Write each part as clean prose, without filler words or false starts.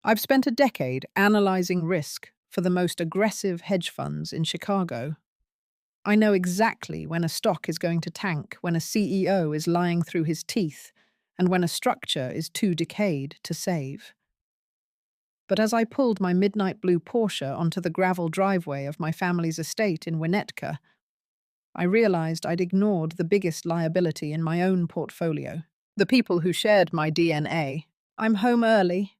I've spent a decade analyzing risk for the most aggressive hedge funds in Chicago. I know exactly when a stock is going to tank, when a CEO is lying through his teeth, and when a structure is too decayed to save. But as I pulled my midnight blue Porsche onto the gravel driveway of my family's estate in Winnetka, I realized I'd ignored the biggest liability in my own portfolio. The people who shared my DNA. "I'm home early,"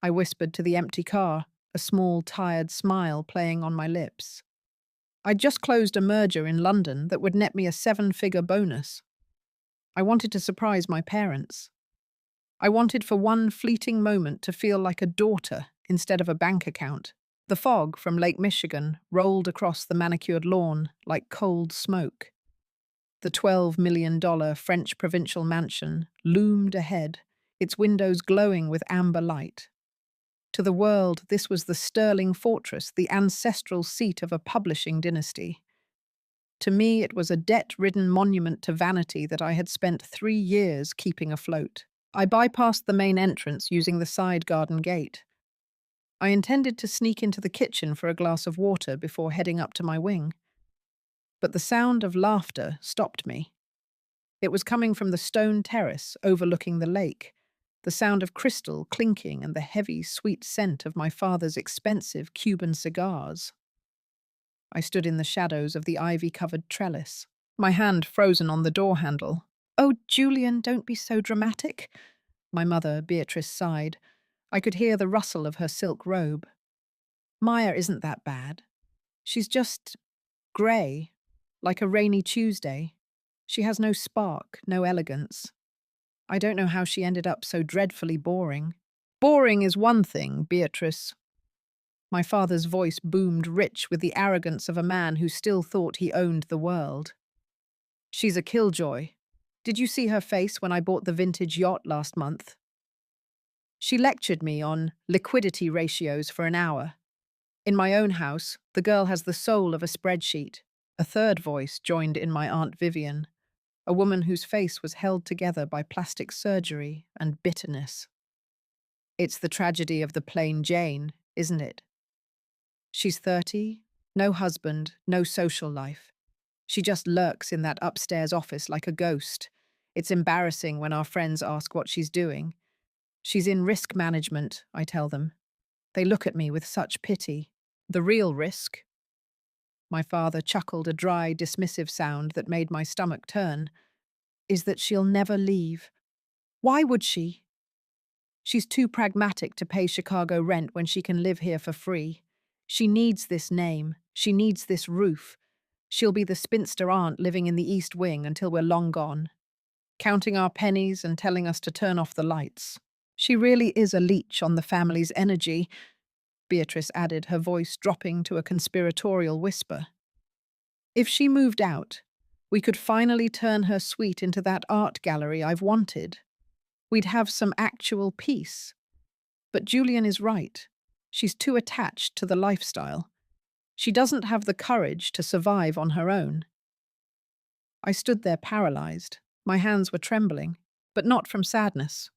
I whispered to the empty car, a small, tired smile playing on my lips. I'd just closed a merger in London that would net me a seven-figure bonus. I wanted to surprise my parents. I wanted for one fleeting moment to feel like a daughter instead of a bank account. The fog from Lake Michigan rolled across the manicured lawn like cold smoke. The $12 million French provincial mansion loomed ahead, its windows glowing with amber light. To the world, this was the sterling fortress, the ancestral seat of a publishing dynasty. To me, it was a debt-ridden monument to vanity that I had spent 3 years keeping afloat. I bypassed the main entrance using the side garden gate. I intended to sneak into the kitchen for a glass of water before heading up to my wing. But the sound of laughter stopped me. It was coming from the stone terrace overlooking the lake, the sound of crystal clinking and the heavy, sweet scent of my father's expensive Cuban cigars. I stood in the shadows of the ivy-covered trellis, my hand frozen on the door handle. "Oh, Julian, don't be so dramatic," my mother, Beatrice, sighed. I could hear the rustle of her silk robe. "Maya isn't that bad. She's just grey, like a rainy Tuesday. She has no spark, no elegance. I don't know how she ended up so dreadfully boring." "Boring is one thing, Beatrice." My father's voice boomed rich with the arrogance of a man who still thought he owned the world. "She's a killjoy. Did you see her face when I bought the vintage yacht last month?" She lectured me on liquidity ratios for an hour. In my own house, the girl has the soul of a spreadsheet. A third voice joined in my Aunt Vivian, a woman whose face was held together by plastic surgery and bitterness. "It's the tragedy of the plain Jane, isn't it? She's 30, no husband, no social life. She just lurks in that upstairs office like a ghost. It's embarrassing when our friends ask what she's doing. She's in risk management, I tell them. They look at me with such pity. The real risk." My father chuckled a dry, dismissive sound that made my stomach turn. "Is that she'll never leave." "Why would she?" "She's too pragmatic to pay Chicago rent when she can live here for free. She needs this name. She needs this roof. She'll be the spinster aunt living in the East Wing until we're long gone, counting our pennies and telling us to turn off the lights. She really is a leech on the family's energy," Beatrice added, her voice dropping to a conspiratorial whisper. "If she moved out, we could finally turn her suite into that art gallery I've wanted. We'd have some actual peace. But Julian is right. She's too attached to the lifestyle. She doesn't have the courage to survive on her own." I stood there paralyzed. My hands were trembling, but not from sadness.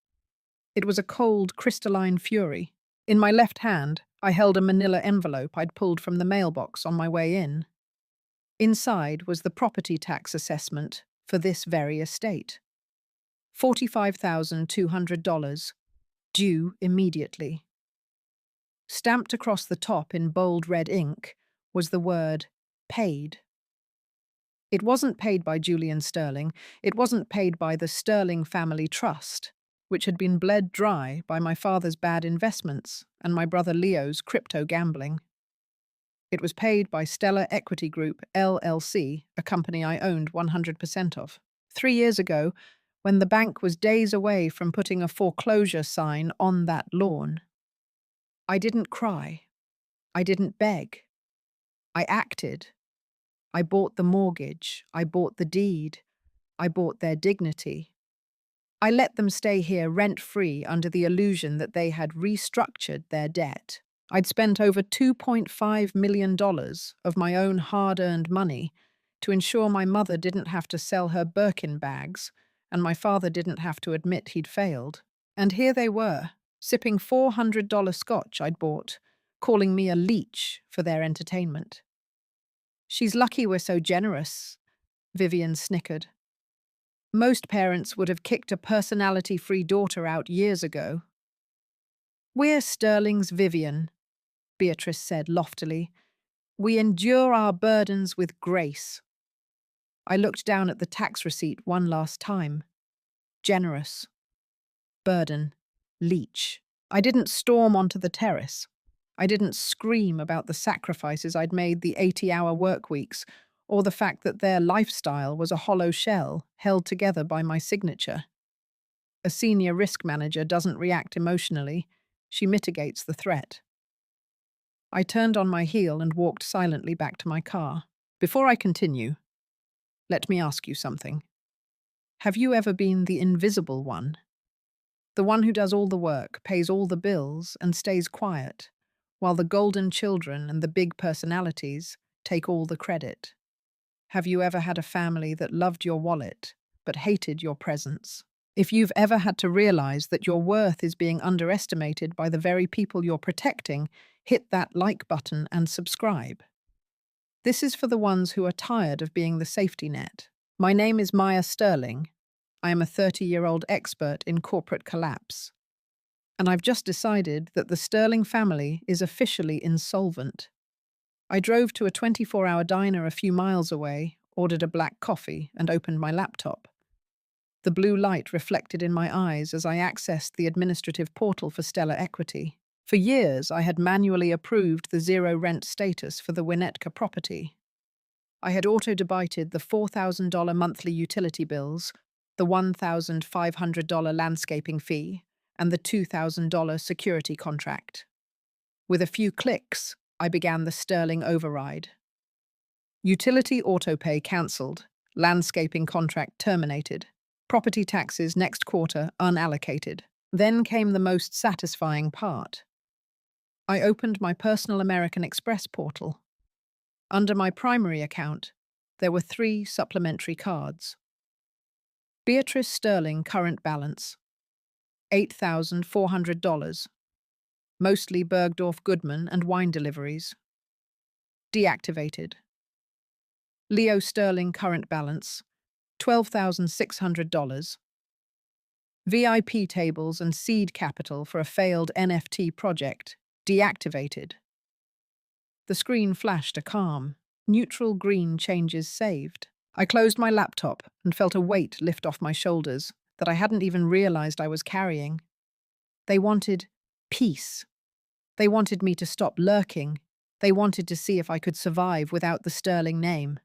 It was a cold, crystalline fury. In my left hand, I held a manila envelope I'd pulled from the mailbox on my way in. Inside was the property tax assessment for this very estate. $45,200, due immediately. Stamped across the top in bold red ink was the word paid. It wasn't paid by Julian Sterling. It wasn't paid by the Sterling Family Trust, which had been bled dry by my father's bad investments and my brother Leo's crypto gambling. It was paid by Stellar Equity Group, LLC, a company I owned 100% of. 3 years ago, when the bank was days away from putting a foreclosure sign on that lawn. I didn't cry. I didn't beg. I acted. I bought the mortgage. I bought the deed. I bought their dignity. I let them stay here rent-free under the illusion that they had restructured their debt. I'd spent over $2.5 million of my own hard-earned money to ensure my mother didn't have to sell her Birkin bags and my father didn't have to admit he'd failed. And here they were, sipping $400 scotch I'd bought, calling me a leech for their entertainment. She's lucky we're so generous, Vivian snickered. Most parents would have kicked a personality-free daughter out years ago. We're Sterling's Vivian, Beatrice said loftily. We endure our burdens with grace. I looked down at the tax receipt one last time. Generous. Burden. Leech. I didn't storm onto the terrace. I didn't scream about the sacrifices I'd made, the 80-hour work weeks, or the fact that their lifestyle was a hollow shell held together by my signature. A senior risk manager doesn't react emotionally. She mitigates the threat. I turned on my heel and walked silently back to my car. Before I continue, let me ask you something. Have you ever been the invisible one? The one who does all the work, pays all the bills, and stays quiet, while the golden children and the big personalities take all the credit? Have you ever had a family that loved your wallet, but hated your presence? If you've ever had to realize that your worth is being underestimated by the very people you're protecting, hit that like button and subscribe. This is for the ones who are tired of being the safety net. My name is Maya Sterling. I am a 30-year-old expert in corporate collapse. And I've just decided that the Sterling family is officially insolvent. I drove to a 24-hour diner a few miles away, ordered a black coffee, and opened my laptop. The blue light reflected in my eyes as I accessed the administrative portal for Stellar Equity. For years, I had manually approved the zero rent status for the Winnetka property. I had auto-debited the $4,000 monthly utility bills, the $1,500 landscaping fee, and the $2,000 security contract. With a few clicks, I began the Sterling override. Utility autopay cancelled, landscaping contract terminated, property taxes next quarter unallocated. Then came the most satisfying part. I opened my personal American Express portal. Under my primary account, there were 3 supplementary cards. Beatrice Sterling current balance, $8,400, mostly Bergdorf Goodman and wine deliveries. Deactivated. Leo Sterling current balance, $12,600. VIP tables and seed capital for a failed NFT project. Deactivated. The screen flashed a calm, neutral green changes saved. I closed my laptop and felt a weight lift off my shoulders that I hadn't even realized I was carrying. They wanted peace. They wanted me to stop lurking. They wanted to see if I could survive without the Sterling name.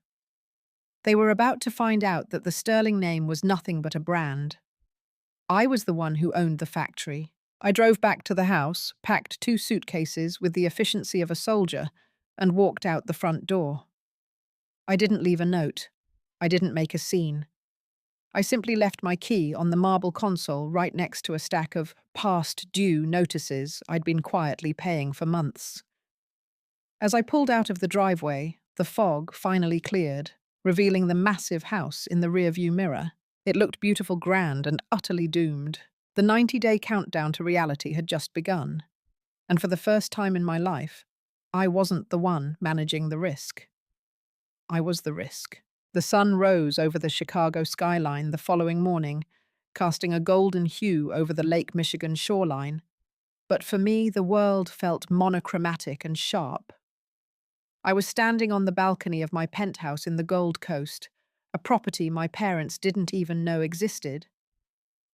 They were about to find out that the Sterling name was nothing but a brand. I was the one who owned the factory. I drove back to the house, packed 2 suitcases with the efficiency of a soldier, and walked out the front door. I didn't leave a note. I didn't make a scene. I simply left my key on the marble console right next to a stack of past due notices I'd been quietly paying for months. As I pulled out of the driveway, the fog finally cleared, revealing the massive house in the rearview mirror. It looked beautiful, grand, and utterly doomed. The 90-day countdown to reality had just begun. And for the first time in my life, I wasn't the one managing the risk. I was the risk. The sun rose over the Chicago skyline the following morning, casting a golden hue over the Lake Michigan shoreline. But for me, the world felt monochromatic and sharp. I was standing on the balcony of my penthouse in the Gold Coast, a property my parents didn't even know existed.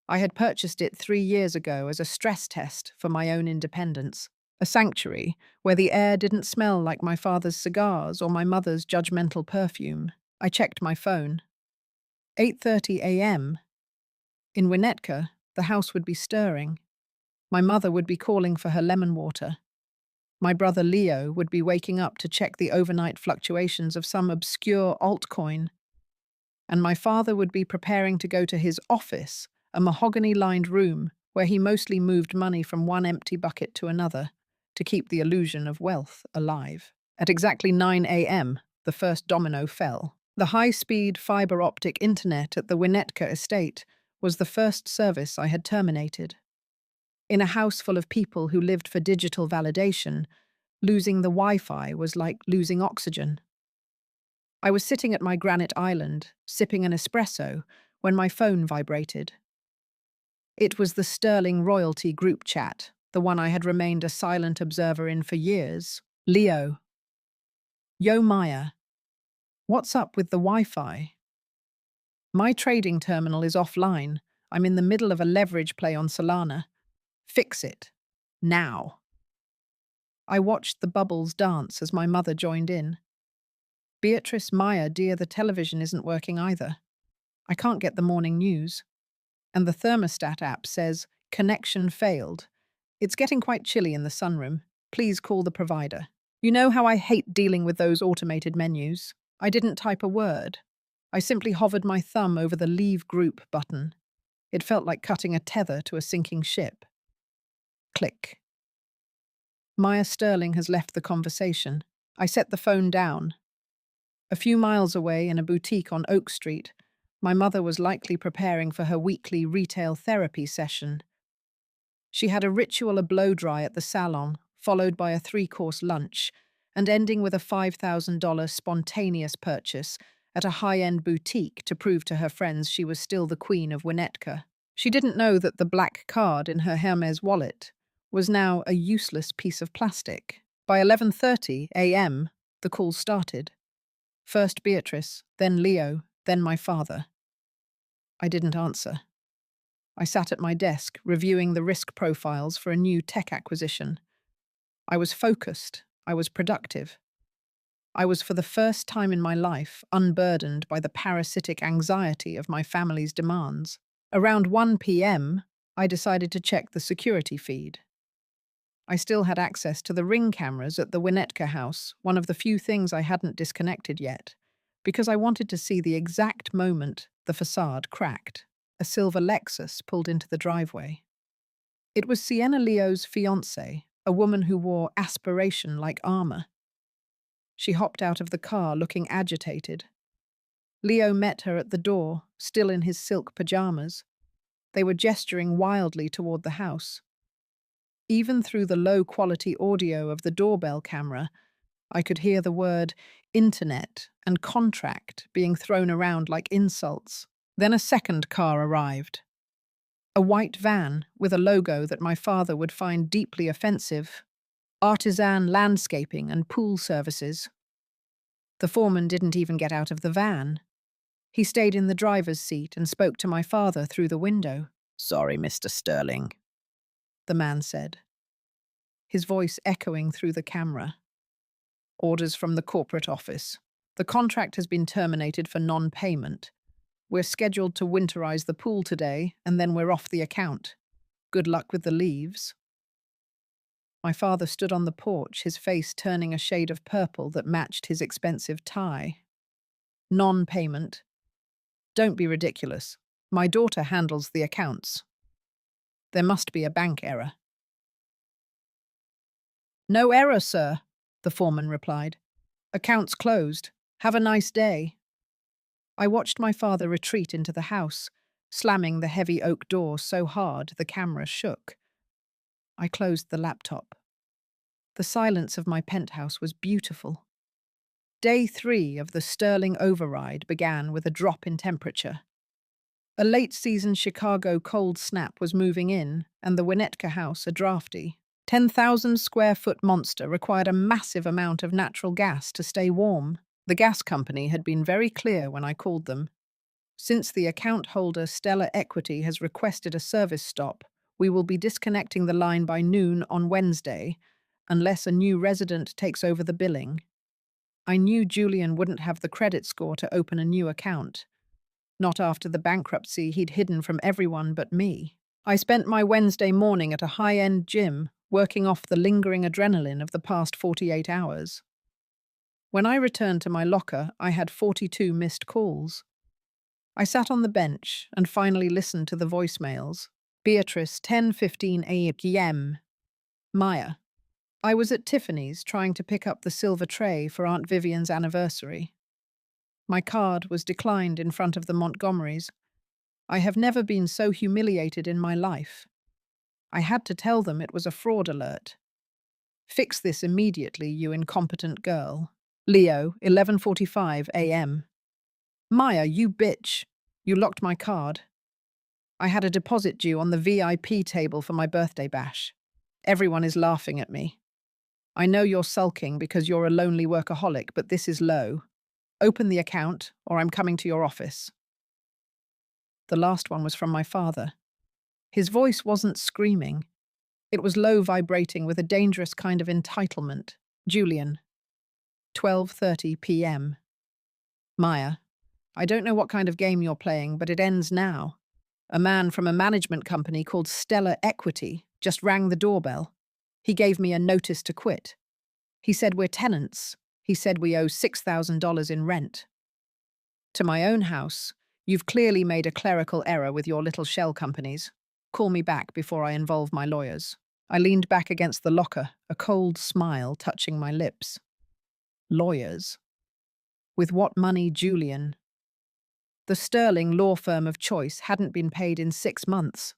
I had purchased it 3 years ago as a stress test for my own independence, a sanctuary where the air didn't smell like my father's cigars or my mother's judgmental perfume. I checked my phone. 8:30 a.m. In Winnetka, the house would be stirring. My mother would be calling for her lemon water. My brother Leo would be waking up to check the overnight fluctuations of some obscure altcoin. And my father would be preparing to go to his office, a mahogany-lined room where he mostly moved money from one empty bucket to another to keep the illusion of wealth alive. At exactly 9 a.m., the first domino fell. The high-speed fiber optic internet at the Winnetka estate was the first service I had terminated. In a house full of people who lived for digital validation, losing the Wi-Fi was like losing oxygen. I was sitting at my granite island, sipping an espresso, when my phone vibrated. It was the Sterling Royalty group chat, the one I had remained a silent observer in for years. Leo. Yo, Maya. What's up with the Wi-Fi? My trading terminal is offline. I'm in the middle of a leverage play on Solana. Fix it. Now. I watched the bubbles dance as my mother joined in. Beatrice, Maya, dear, the television isn't working either. I can't get the morning news. And the thermostat app says, connection failed. It's getting quite chilly in the sunroom. Please call the provider. You know how I hate dealing with those automated menus? I didn't type a word. I simply hovered my thumb over the Leave Group button. It felt like cutting a tether to a sinking ship. Click. Maya Sterling has left the conversation. I set the phone down. A few miles away in a boutique on Oak Street, my mother was likely preparing for her weekly retail therapy session. She had a ritual blow-dry at the salon, followed by a 3-course lunch, and ending with a $5,000 spontaneous purchase at a high-end boutique to prove to her friends she was still the queen of Winnetka. She didn't know that the black card in her Hermes wallet was now a useless piece of plastic. By 11:30 a.m., the call started. First Beatrice, then Leo, then my father. I didn't answer. I sat at my desk, reviewing the risk profiles for a new tech acquisition. I was focused. I was productive. I was, for the first time in my life, unburdened by the parasitic anxiety of my family's demands. Around 1 p.m., I decided to check the security feed. I still had access to the Ring cameras at the Winnetka house, one of the few things I hadn't disconnected yet, because I wanted to see the exact moment the facade cracked. A silver Lexus pulled into the driveway. It was Sienna Leo's fiancée, a woman who wore aspiration like armor. She hopped out of the car looking agitated. Leo met her at the door, still in his silk pajamas. They were gesturing wildly toward the house. Even through the low-quality audio of the doorbell camera, I could hear the word internet and contract being thrown around like insults. Then a second car arrived. A white van with a logo that my father would find deeply offensive. Artisan Landscaping and Pool Services. The foreman didn't even get out of the van. He stayed in the driver's seat and spoke to my father through the window. "Sorry, Mr. Sterling," the man said, his voice echoing through the camera. "Orders from the corporate office. The contract has been terminated for non-payment. We're scheduled to winterize the pool today, and then we're off the account. Good luck with the leaves." My father stood on the porch, his face turning a shade of purple that matched his expensive tie. "Non-payment? Don't be ridiculous. My daughter handles the accounts. There must be a bank error." "No error, sir," the foreman replied. "Accounts closed. Have a nice day." I watched my father retreat into the house, slamming the heavy oak door so hard the camera shook. I closed the laptop. The silence of my penthouse was beautiful. Day 3 of the Sterling override began with a drop in temperature. A late-season Chicago cold snap was moving in, and the Winnetka house a drafty. 10,000-square-foot monster required a massive amount of natural gas to stay warm. The gas company had been very clear when I called them. "Since the account holder Stellar Equity has requested a service stop, we will be disconnecting the line by noon on Wednesday, unless a new resident takes over the billing." I knew Julian wouldn't have the credit score to open a new account. Not after the bankruptcy he'd hidden from everyone but me. I spent my Wednesday morning at a high-end gym, working off the lingering adrenaline of the past 48 hours. When I returned to my locker, I had 42 missed calls. I sat on the bench and finally listened to the voicemails. Beatrice, 10:15 a.m. Maya. I was at Tiffany's trying to pick up the silver tray for Aunt Vivian's anniversary. My card was declined in front of the Montgomerys. I have never been so humiliated in my life. I had to tell them it was a fraud alert. Fix this immediately, you incompetent girl. Leo, 11:45 a.m. Maya, you bitch. You locked my card. I had a deposit due on the VIP table for my birthday bash. Everyone is laughing at me. I know you're sulking because you're a lonely workaholic, but this is low. Open the account, or I'm coming to your office. The last one was from my father. His voice wasn't screaming. It was low vibrating with a dangerous kind of entitlement. Julian, 12:30 p.m. Maya, I don't know what kind of game you're playing, but it ends now. A man from a management company called Stellar Equity just rang the doorbell. He gave me a notice to quit. He said we're tenants. He said we owe $6,000 in rent. To my own house, you've clearly made a clerical error with your little shell companies. Call me back before I involve my lawyers. I leaned back against the locker, a cold smile touching my lips. Lawyers? With what money, Julian? The sterling law firm of choice hadn't been paid in 6 months.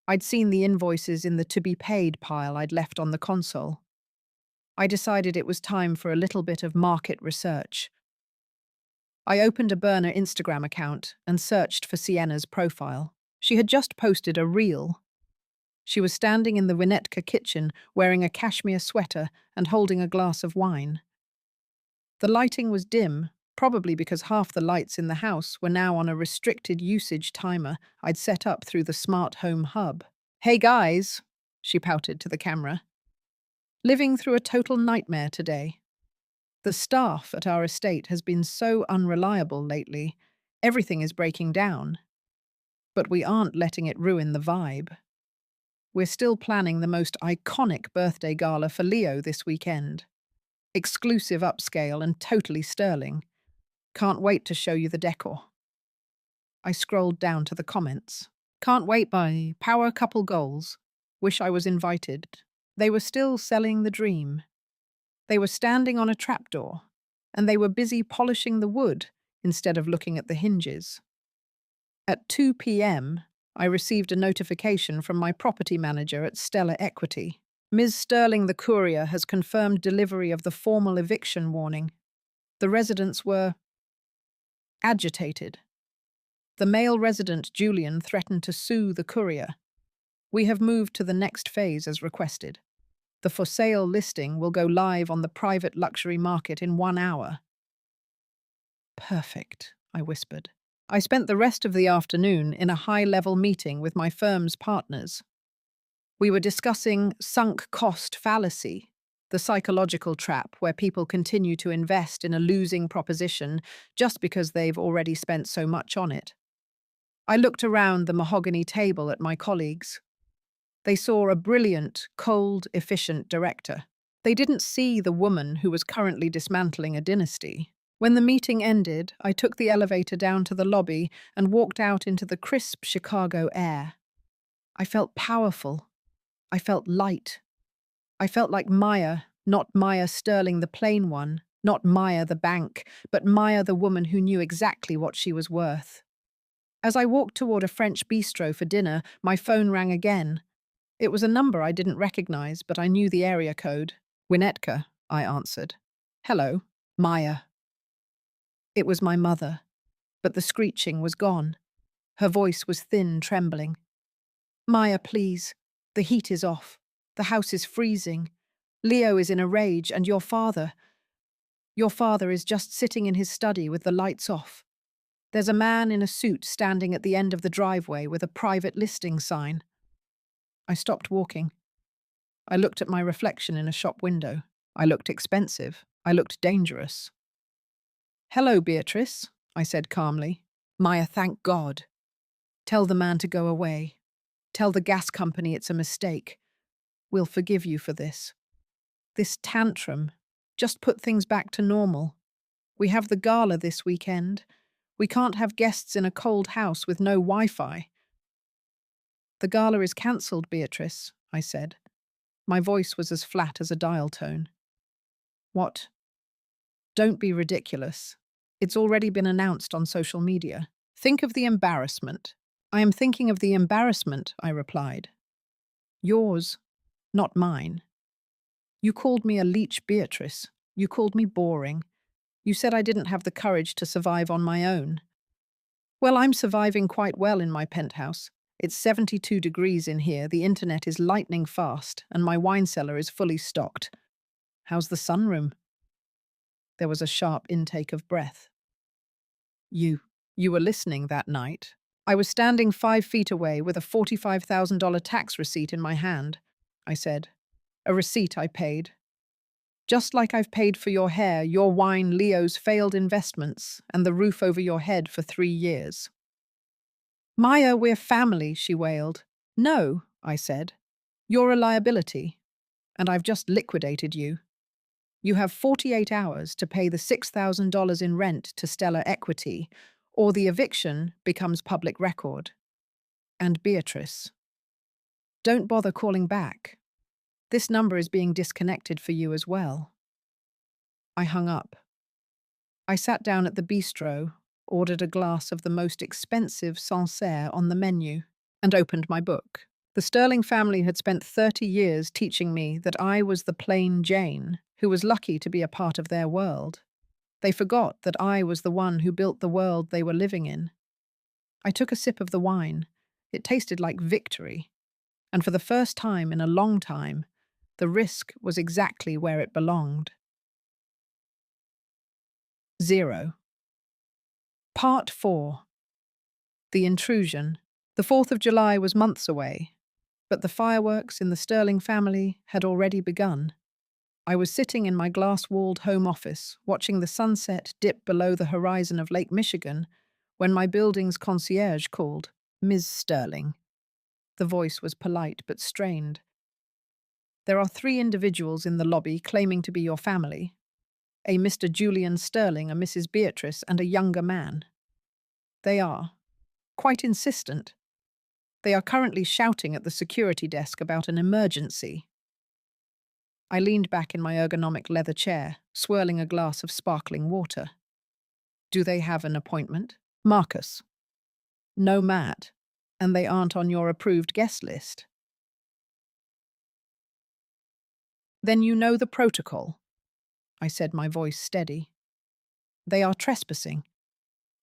I'd seen the invoices in the to-be-paid pile I'd left on the console. I decided it was time for a little bit of market research. I opened a burner Instagram account and searched for Sienna's profile. She had just posted a reel. She was standing in the Winnetka kitchen wearing a cashmere sweater and holding a glass of wine. The lighting was dim, probably because half the lights in the house were now on a restricted usage timer I'd set up through the smart home hub. Hey guys, she pouted to the camera. Living through a total nightmare today. The staff at our estate has been so unreliable lately. Everything is breaking down. But we aren't letting it ruin the vibe. We're still planning the most iconic birthday gala for Leo this weekend. Exclusive upscale and totally sterling. Can't wait to show you the decor. I scrolled down to the comments. Can't wait by Power Couple Goals. Wish I was invited. They were still selling the dream. They were standing on a trapdoor, and they were busy polishing the wood instead of looking at the hinges. At 2 p.m., I received a notification from my property manager at Stellar Equity. Ms. Sterling, the courier, has confirmed delivery of the formal eviction warning. The residents were agitated. The male resident, Julian, threatened to sue the courier. We have moved to the next phase as requested. The for sale listing will go live on the private luxury market in 1 hour. Perfect, I whispered. I spent the rest of the afternoon in a high-level meeting with my firm's partners. We were discussing sunk cost fallacy, the psychological trap where people continue to invest in a losing proposition just because they've already spent so much on it. I looked around the mahogany table at my colleagues. They saw a brilliant, cold, efficient director. They didn't see the woman who was currently dismantling a dynasty. When the meeting ended, I took the elevator down to the lobby and walked out into the crisp Chicago air. I felt powerful. I felt light. I felt like Maya, not Maya Sterling the plain one, not Maya the bank, but Maya the woman who knew exactly what she was worth. As I walked toward a French bistro for dinner, my phone rang again. It was a number I didn't recognize, but I knew the area code. Winnetka, I answered. Hello, Maya. It was my mother, but the screeching was gone. Her voice was thin, trembling. Maya, please. The heat is off. The house is freezing. Leo is in a rage, and your father is just sitting in his study with the lights off. There's a man in a suit standing at the end of the driveway with a private listing sign. I stopped walking. I looked at my reflection in a shop window. I looked expensive. I looked dangerous. Hello, Beatrice, I said calmly. Maya, thank God. Tell the man to go away. Tell the gas company it's a mistake. We'll forgive you for this. This tantrum. Just put things back to normal. We have the gala this weekend. We can't have guests in a cold house with no Wi-Fi. The gala is cancelled, Beatrice, I said. My voice was as flat as a dial tone. What? Don't be ridiculous. It's already been announced on social media. Think of the embarrassment. I am thinking of the embarrassment, I replied. Yours, not mine. You called me a leech, Beatrice. You called me boring. You said I didn't have the courage to survive on my own. Well, I'm surviving quite well in my penthouse. It's 72 degrees in here, the internet is lightning fast, and my wine cellar is fully stocked. How's the sunroom? There was a sharp intake of breath. You were listening that night. I was standing 5 feet away with a $45,000 tax receipt in my hand, I said. A receipt I paid. Just like I've paid for your hair, your wine, Leo's failed investments, and the roof over your head for 3 years. Maya, we're family, she wailed. No, I said. You're a liability, and I've just liquidated you. You have 48 hours to pay the $6,000 in rent to Stellar Equity, or the eviction becomes public record. And Beatrice. Don't bother calling back. This number is being disconnected for you as well. I hung up. I sat down at the bistro, ordered a glass of the most expensive Sancerre on the menu, and opened my book. The Sterling family had spent 30 years teaching me that I was the plain Jane, who was lucky to be a part of their world. They forgot that I was the one who built the world they were living in. I took a sip of the wine. It tasted like victory. And for the first time in a long time, the risk was exactly where it belonged. 0. Part 4. The Intrusion. The 4th of July was months away, but the fireworks in the Sterling family had already begun. I was sitting in my glass-walled home office, watching the sunset dip below the horizon of Lake Michigan, when my building's concierge called, Ms. Sterling. The voice was polite but strained. There are 3 individuals in the lobby claiming to be your family. A Mr. Julian Sterling, a Mrs. Beatrice, and a younger man. They are quite insistent. They are currently shouting at the security desk about an emergency. I leaned back in my ergonomic leather chair, swirling a glass of sparkling water. Do they have an appointment? Marcus. No, Matt. And they aren't on your approved guest list. Then you know the protocol, I said, my voice steady. They are trespassing.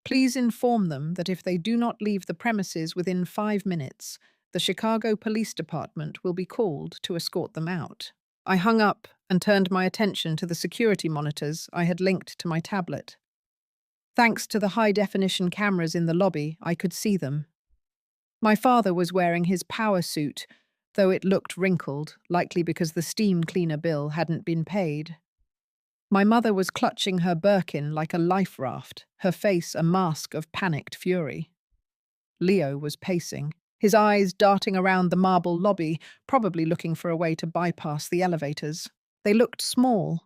Please inform them that if they do not leave the premises within 5 minutes, the Chicago Police Department will be called to escort them out. I hung up and turned my attention to the security monitors I had linked to my tablet. Thanks to the high-definition cameras in the lobby, I could see them. My father was wearing his power suit, though it looked wrinkled, likely because the steam cleaner bill hadn't been paid. My mother was clutching her Birkin like a life raft, her face a mask of panicked fury. Leo was pacing, his eyes darting around the marble lobby, probably looking for a way to bypass the elevators. They looked small.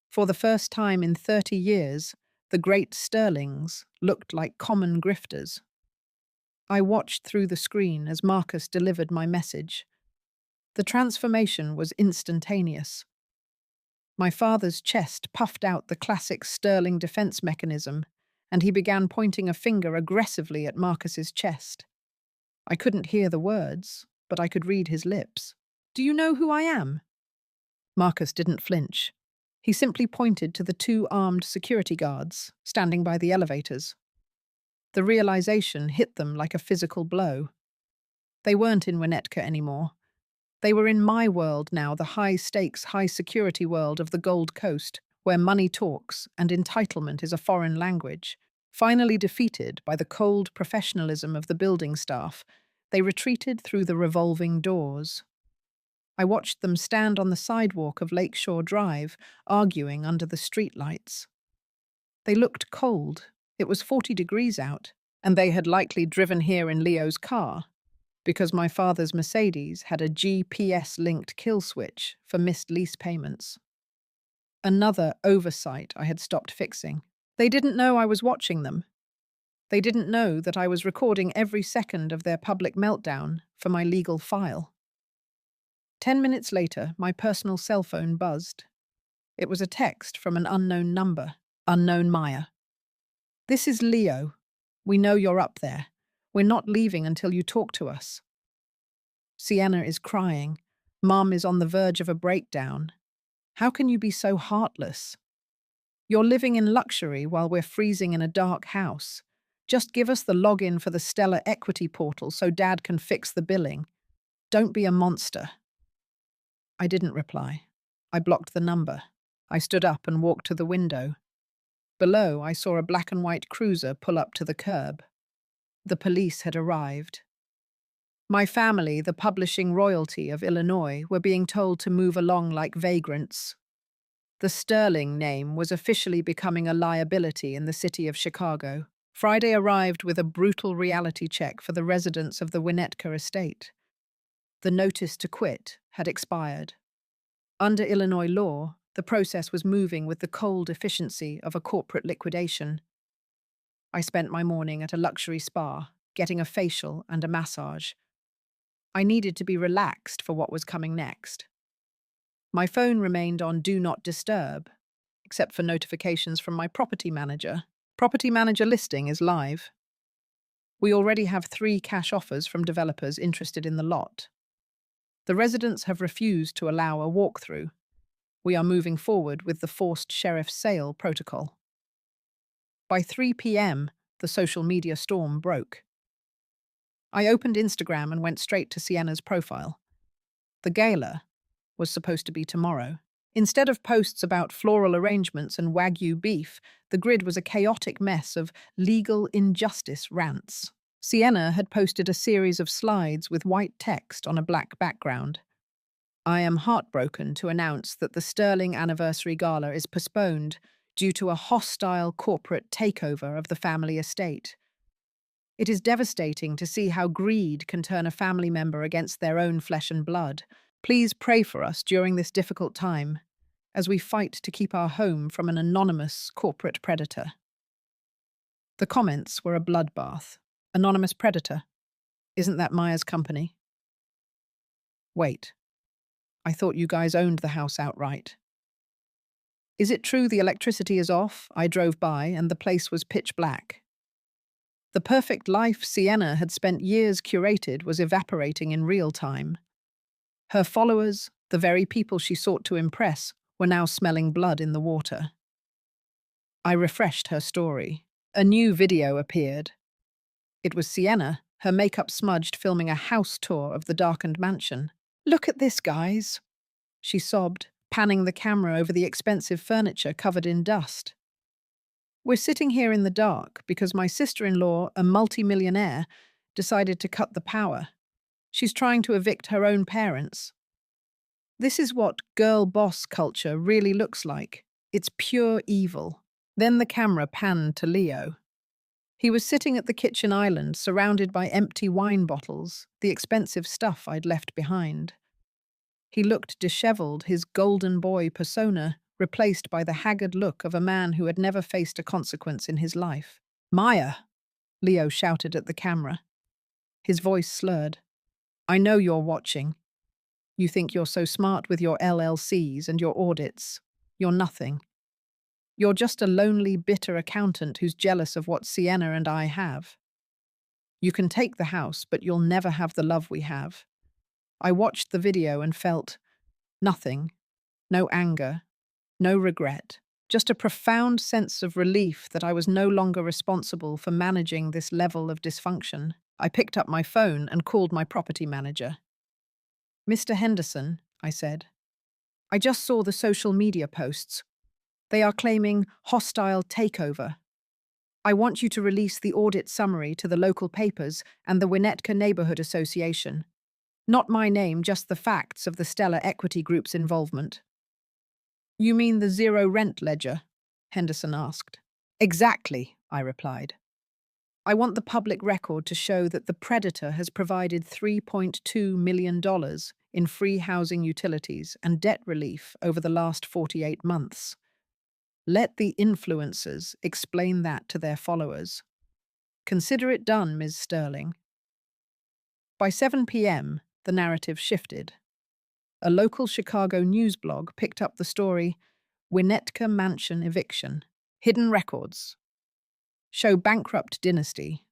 For the first time in 30 years, the great Sterlings looked like common grifters. I watched through the screen as Marcus delivered my message. The transformation was instantaneous. My father's chest puffed out the classic Sterling defense mechanism, and he began pointing a finger aggressively at Marcus's chest. I couldn't hear the words, but I could read his lips. Do you know who I am? Marcus didn't flinch. He simply pointed to the 2 armed security guards standing by the elevators. The realization hit them like a physical blow. They weren't in Winnetka anymore. They were in my world now, the high-stakes, high-security world of the Gold Coast, where money talks and entitlement is a foreign language. Finally defeated by the cold professionalism of the building staff, they retreated through the revolving doors. I watched them stand on the sidewalk of Lakeshore Drive, arguing under the streetlights. They looked cold. It was 40 degrees out, and they had likely driven here in Leo's car, because my father's Mercedes had a GPS-linked kill switch for missed lease payments. Another oversight I had stopped fixing. They didn't know I was watching them. They didn't know that I was recording every second of their public meltdown for my legal file. 10 minutes later, my personal cell phone buzzed. It was a text from an unknown number, unknown Maya. This is Leo. We know you're up there. We're not leaving until you talk to us. Sienna is crying. Mom is on the verge of a breakdown. How can you be so heartless? You're living in luxury while we're freezing in a dark house. Just give us the login for the Stellar Equity portal so Dad can fix the billing. Don't be a monster. I didn't reply. I blocked the number. I stood up and walked to the window. Below, I saw a black and white cruiser pull up to the curb. The police had arrived. My family, the publishing royalty of Illinois, were being told to move along like vagrants. The Sterling name was officially becoming a liability in the city of Chicago. Friday arrived with a brutal reality check for the residents of the Winnetka estate. The notice to quit had expired. Under Illinois law, the process was moving with the cold efficiency of a corporate liquidation. I spent my morning at a luxury spa, getting a facial and a massage. I needed to be relaxed for what was coming next. My phone remained on Do Not Disturb, except for notifications from my property manager. Property manager listing is live. We already have 3 cash offers from developers interested in the lot. The residents have refused to allow a walkthrough. We are moving forward with the forced sheriff sale protocol. By 3 p.m., the social media storm broke. I opened Instagram and went straight to Sienna's profile. The gala was supposed to be tomorrow. Instead of posts about floral arrangements and Wagyu beef, the grid was a chaotic mess of legal injustice rants. Sienna had posted a series of slides with white text on a black background. I am heartbroken to announce that the Sterling Anniversary Gala is postponed due to a hostile corporate takeover of the family estate. It is devastating to see how greed can turn a family member against their own flesh and blood. Please pray for us during this difficult time as we fight to keep our home from an anonymous corporate predator. The comments were a bloodbath. Anonymous predator. Isn't that Maya's company? Wait. I thought you guys owned the house outright. Is it true the electricity is off? I drove by and the place was pitch black. The perfect life Sienna had spent years curated was evaporating in real time. Her followers, the very people she sought to impress, were now smelling blood in the water. I refreshed her story. A new video appeared. It was Sienna, her makeup smudged, filming a house tour of the darkened mansion. Look at this, guys, she sobbed, panning the camera over the expensive furniture covered in dust. We're sitting here in the dark because my sister-in-law, a multi-millionaire, decided to cut the power. She's trying to evict her own parents. This is what girl boss culture really looks like. It's pure evil. Then the camera panned to Leo. He was sitting at the kitchen island, surrounded by empty wine bottles, the expensive stuff I'd left behind. He looked disheveled, his golden boy persona replaced by the haggard look of a man who had never faced a consequence in his life. Maya, Leo shouted at the camera. His voice slurred. I know you're watching. You think you're so smart with your LLCs and your audits. You're nothing. You're just a lonely, bitter accountant who's jealous of what Sienna and I have. You can take the house, but you'll never have the love we have. I watched the video and felt nothing, no anger, no regret, just a profound sense of relief that I was no longer responsible for managing this level of dysfunction. I picked up my phone and called my property manager. Mr. Henderson, I said, I just saw the social media posts. They are claiming hostile takeover. I want you to release the audit summary to the local papers and the Winnetka Neighborhood Association. Not my name, just the facts of the Stellar Equity Group's involvement. You mean the zero rent ledger? Henderson asked. Exactly, I replied. I want the public record to show that the predator has provided $3.2 million in free housing utilities and debt relief over the last 48 months. Let the influencers explain that to their followers. Consider it done, Ms. Sterling. By 7 p.m., the narrative shifted. A local Chicago news blog picked up the story, Winnetka Mansion Eviction, Hidden Records, show bankrupt dynasty,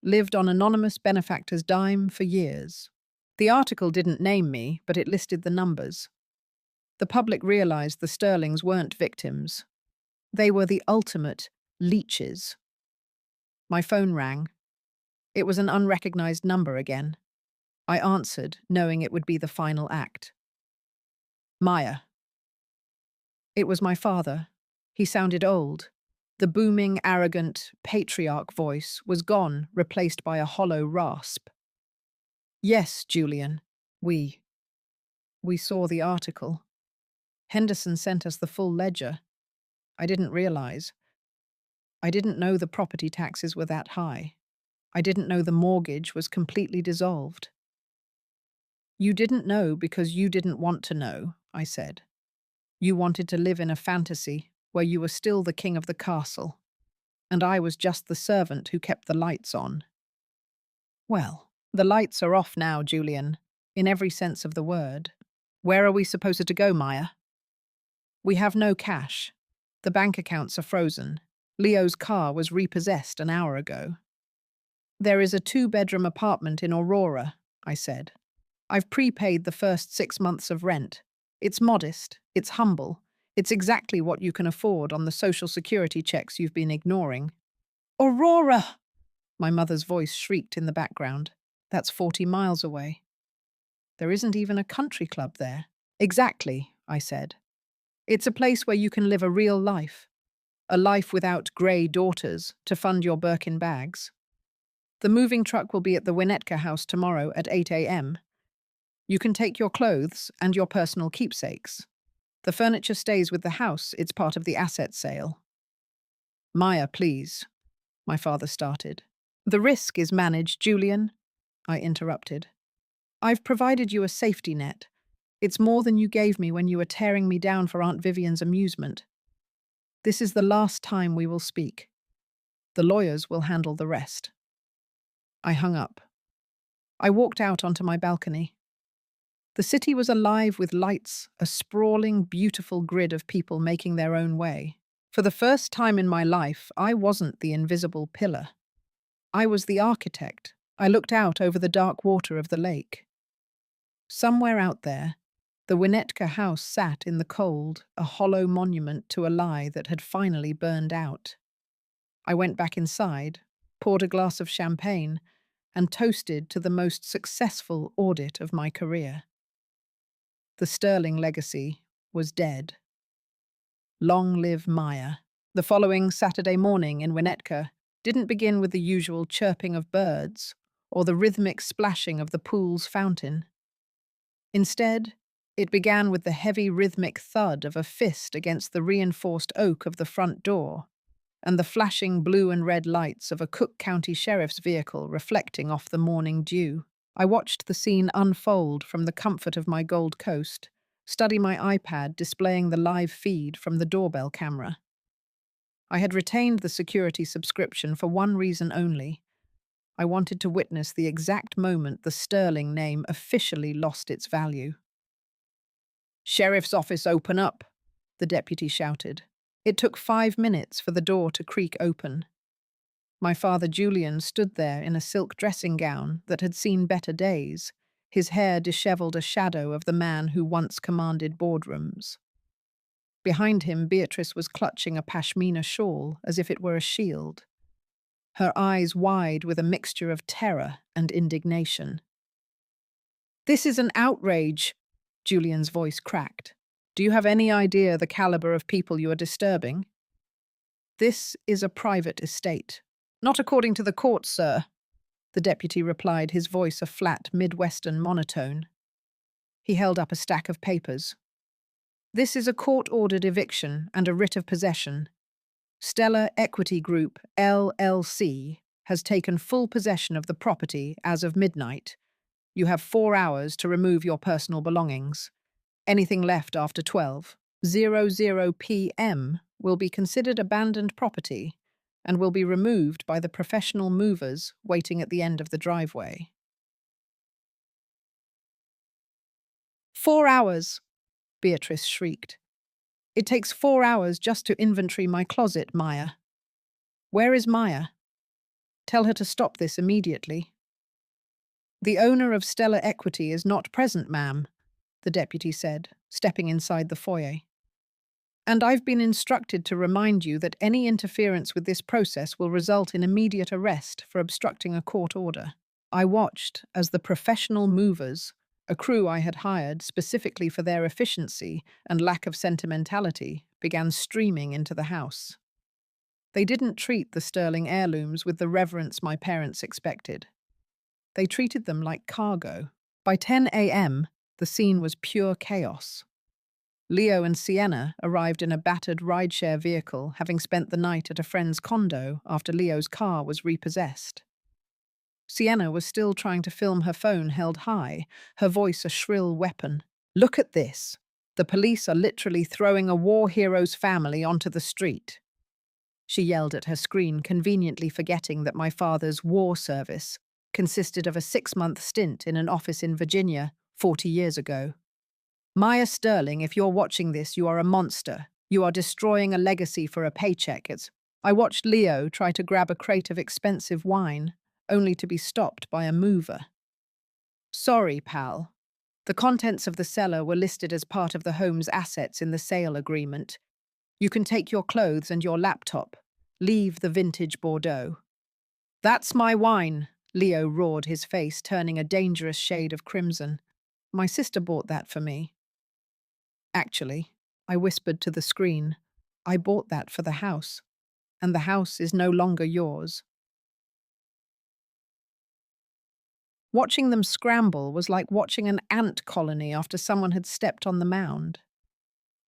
lived on anonymous benefactor's dime for years. The article didn't name me, but it listed the numbers. The public realized the Sterlings weren't victims. They were the ultimate leeches. My phone rang. It was an unrecognized number again. I answered, knowing it would be the final act. Maya. It was my father. He sounded old. The booming, arrogant, patriarch voice was gone, replaced by a hollow rasp. Yes, Julian. We saw the article. Henderson sent us the full ledger. I didn't realize. I didn't know the property taxes were that high. I didn't know the mortgage was completely dissolved. You didn't know because you didn't want to know, I said. You wanted to live in a fantasy where you were still the king of the castle, and I was just the servant who kept the lights on. Well, the lights are off now, Julian, in every sense of the word. Where are we supposed to go, Maya? We have no cash. The bank accounts are frozen. Leo's car was repossessed an hour ago. There is a 2-bedroom apartment in Aurora, I said. I've prepaid the first 6 months of rent. It's modest, it's humble, it's exactly what you can afford on the social security checks you've been ignoring. Aurora! My mother's voice shrieked in the background. That's 40 miles away. There isn't even a country club there. Exactly, I said. It's a place where you can live a real life. A life without grey daughters to fund your Birkin bags. The moving truck will be at the Winnetka house tomorrow at 8 a.m. You can take your clothes and your personal keepsakes. The furniture stays with the house, it's part of the asset sale. Maya, please, my father started. The risk is managed, Julian, I interrupted. I've provided you a safety net. It's more than you gave me when you were tearing me down for Aunt Vivian's amusement. This is the last time we will speak. The lawyers will handle the rest. I hung up. I walked out onto my balcony. The city was alive with lights, a sprawling, beautiful grid of people making their own way. For the first time in my life, I wasn't the invisible pillar. I was the architect. I looked out over the dark water of the lake. Somewhere out there, the Winnetka house sat in the cold, a hollow monument to a lie that had finally burned out. I went back inside, poured a glass of champagne, and toasted to the most successful audit of my career. The Sterling legacy was dead. Long live Maya. The following Saturday morning in Winnetka didn't begin with the usual chirping of birds or the rhythmic splashing of the pool's fountain. Instead, it began with the heavy rhythmic thud of a fist against the reinforced oak of the front door and the flashing blue and red lights of a Cook County Sheriff's vehicle reflecting off the morning dew. I watched the scene unfold from the comfort of my Gold Coast, study my iPad displaying the live feed from the doorbell camera. I had retained the security subscription for one reason only. I wanted to witness the exact moment the Sterling name officially lost its value. "Sheriff's office, open up," the deputy shouted. It took 5 minutes for the door to creak open. My father Julian stood there in a silk dressing gown that had seen better days, his hair dishevelled a shadow of the man who once commanded boardrooms. Behind him, Beatrice was clutching a pashmina shawl as if it were a shield, her eyes wide with a mixture of terror and indignation. "This is an outrage," Julian's voice cracked. "Do you have any idea the caliber of people you are disturbing?" "This is a private estate." "Not according to the court, sir," the deputy replied, his voice a flat Midwestern monotone. He held up a stack of papers. "This is a court-ordered eviction and a writ of possession. Stellar Equity Group, LLC, has taken full possession of the property as of midnight. You have 4 hours to remove your personal belongings. Anything left after 12:00 p.m. will be considered abandoned property and will be removed by the professional movers waiting at the end of the driveway." 4 hours, Beatrice shrieked. "It takes 4 hours just to inventory my closet, Maya. Where is Maya? Tell her to stop this immediately." The owner of Stellar Equity is not present, ma'am, the deputy said, stepping inside the foyer. And I've been instructed to remind you that any interference with this process will result in immediate arrest for obstructing a court order. I watched as the professional movers, a crew I had hired specifically for their efficiency and lack of sentimentality, began streaming into the house. They didn't treat the sterling heirlooms with the reverence my parents expected. They treated them like cargo. By 10 a.m., the scene was pure chaos. Leo and Sienna arrived in a battered rideshare vehicle, having spent the night at a friend's condo after Leo's car was repossessed. Sienna was still trying to film her phone held high, her voice a shrill weapon. "Look at this. The police are literally throwing a war hero's family onto the street." She yelled at her screen, conveniently forgetting that my father's war service consisted of a 6-month stint in an office in Virginia 40 years ago. "Maya Sterling, if you're watching this, you are a monster. You are destroying a legacy for a paycheck." I watched Leo try to grab a crate of expensive wine, only to be stopped by a mover. "Sorry, pal. The contents of the cellar were listed as part of the home's assets in the sale agreement. You can take your clothes and your laptop. Leave the vintage Bordeaux." "That's my wine," Leo roared, his face turning a dangerous shade of crimson. "My sister bought that for me." "Actually," I whispered to the screen, "I bought that for the house, and the house is no longer yours." Watching them scramble was like watching an ant colony after someone had stepped on the mound.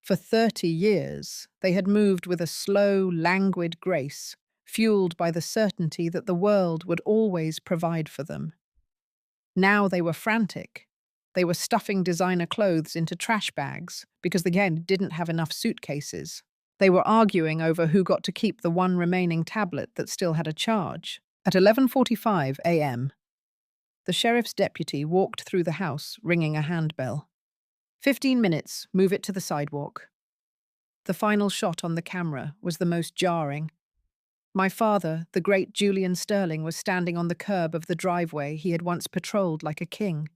For 30 years, they had moved with a slow, languid grace, fueled by the certainty that the world would always provide for them. Now they were frantic. They were stuffing designer clothes into trash bags because they again didn't have enough suitcases. They were arguing over who got to keep the one remaining tablet that still had a charge. At 11:45 a.m., the sheriff's deputy walked through the house, ringing a handbell. 15 minutes, move it to the sidewalk." The final shot on the camera was the most jarring. My father, the great Julian Sterling, was standing on the curb of the driveway he had once patrolled like a king.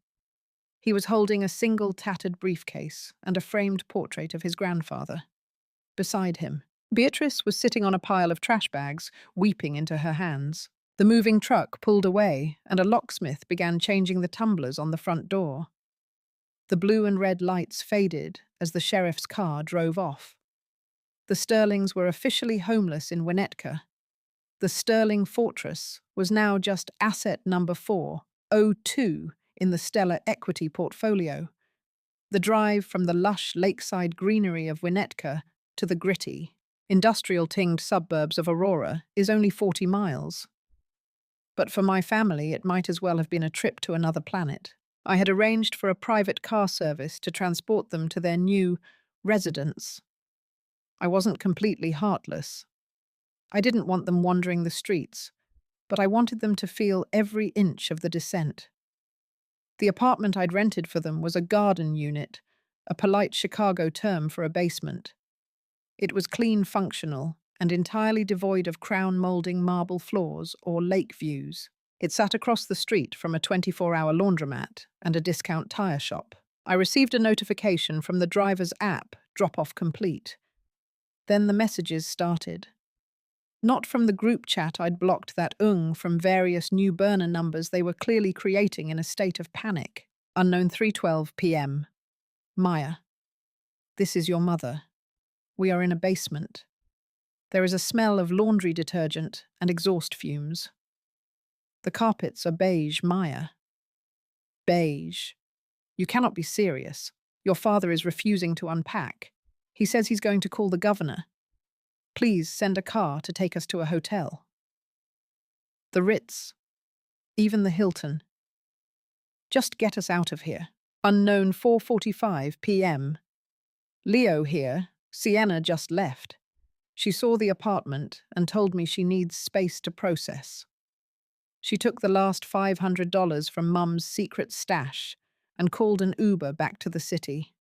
He was holding a single tattered briefcase and a framed portrait of his grandfather. Beside him, Beatrice was sitting on a pile of trash bags, weeping into her hands. The moving truck pulled away, and a locksmith began changing the tumblers on the front door. The blue and red lights faded as the sheriff's car drove off. The Sterlings were officially homeless in Winnetka. The Sterling Fortress was now just asset number 402 in the Stellar Equity portfolio. The drive from the lush lakeside greenery of Winnetka to the gritty, industrial-tinged suburbs of Aurora is only 40 miles. But for my family, it might as well have been a trip to another planet. I had arranged for a private car service to transport them to their new residence. I wasn't completely heartless. I didn't want them wandering the streets, but I wanted them to feel every inch of the descent. The apartment I'd rented for them was a garden unit, a polite Chicago term for a basement. It was clean, functional, and entirely devoid of crown-molding marble floors or lake views. It sat across the street from a 24-hour laundromat and a discount tire shop. I received a notification from the driver's app, drop-off complete. Then the messages started. Not from the group chat I'd blocked that from various new burner numbers they were clearly creating in a state of panic. Unknown 3:12 p.m. Maya. This is your mother. We are in a basement. There is a smell of laundry detergent and exhaust fumes. The carpets are beige, Maya. Beige. You cannot be serious. Your father is refusing to unpack. He says he's going to call the governor. Please send a car to take us to a hotel. The Ritz. Even the Hilton. Just get us out of here. Unknown 4:45 p.m. Leo here. Sienna just left. She saw the apartment and told me she needs space to process. She took the last $500 from Mum's secret stash and called an Uber back to the city.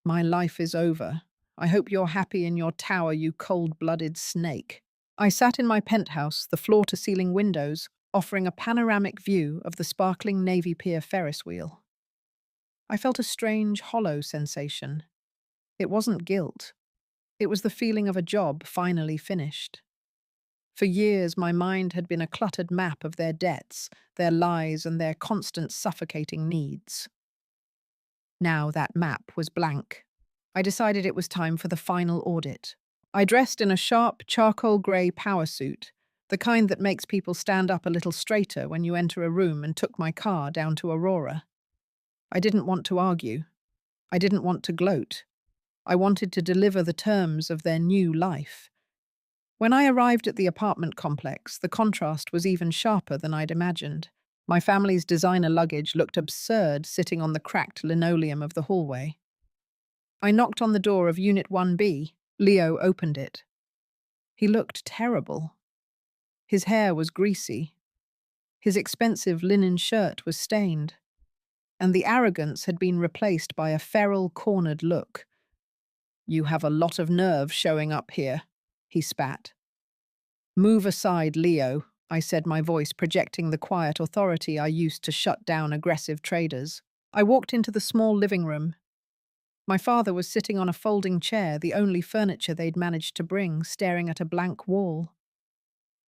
My life is over. I hope you're happy in your tower, you cold-blooded snake. I sat in my penthouse, the floor-to-ceiling windows, offering a panoramic view of the sparkling Navy Pier Ferris wheel. I felt a strange, hollow sensation. It wasn't guilt. It was the feeling of a job finally finished. For years, my mind had been a cluttered map of their debts, their lies, and their constant suffocating needs. Now that map was blank. I decided it was time for the final audit. I dressed in a sharp, charcoal grey power suit, the kind that makes people stand up a little straighter when you enter a room, and took my car down to Aurora. I didn't want to argue. I didn't want to gloat. I wanted to deliver the terms of their new life. When I arrived at the apartment complex, the contrast was even sharper than I'd imagined. My family's designer luggage looked absurd sitting on the cracked linoleum of the hallway. I knocked on the door of Unit 1B. Leo opened it. He looked terrible. His hair was greasy. His expensive linen shirt was stained. And the arrogance had been replaced by a feral, cornered look. "You have a lot of nerve showing up here," he spat. "Move aside, Leo," I said, my voice projecting the quiet authority I used to shut down aggressive traders. I walked into the small living room. My father was sitting on a folding chair, the only furniture they'd managed to bring, staring at a blank wall.